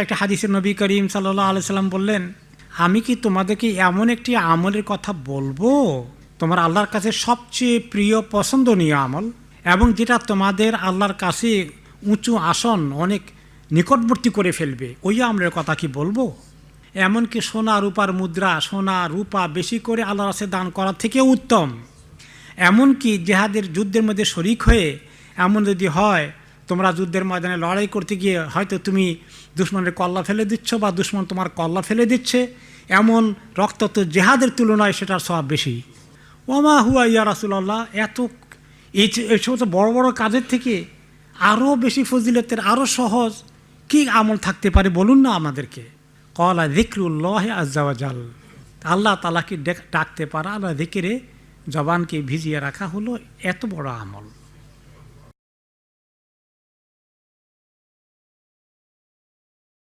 একটা হাদিসে নবী করিম সাল্লাল্লাহু আলাইহি সাল্লাম বললেন, আমি কি তোমাদেরকে এমন একটি আমলের কথা বলবো তোমার আল্লাহর কাছে সবচেয়ে প্রিয় পছন্দনীয় আমল, এবং যেটা তোমাদের আল্লাহর কাছে উঁচু আসন অনেক নিকটবর্তী করে ফেলবে, ওই আমলের কথা কি বলবো? এমনকি সোনা রূপার মুদ্রা, সোনা রূপা বেশি করে আল্লাহর কাছে দান করার থেকে উত্তম। এমনকি জেহাদের যুদ্ধের মধ্যে শরিক হয়ে এমন যদি হয় তোমরা যুদ্ধের ময়দানে লড়াই করতে গিয়ে হয়তো তুমি দুশ্মনের কল্লা ফেলে দিচ্ছ বা দুশ্মন তোমার কল্লা ফেলে দিচ্ছে, এমন রক্তাক্ত জেহাদের তুলনায় সেটার সওয়াব বেশি। ওমা হুয়া ইয়া রাসূলুল্লাহ, এই সমস্ত বড় বড় কাজের থেকে আরও বেশি ফজিলতের, আরও সহজ কি আমল থাকতে পারে বলুন না আমাদেরকে। ক্বালা যিকরুল্লাহি আযজা ওয়া জাল, আল্লাহ তাআলাকে ডাকতে পারা, আল্লাহ যিকিরে জবানকে ভিজিয়ে রাখা হলো এত বড় আমল।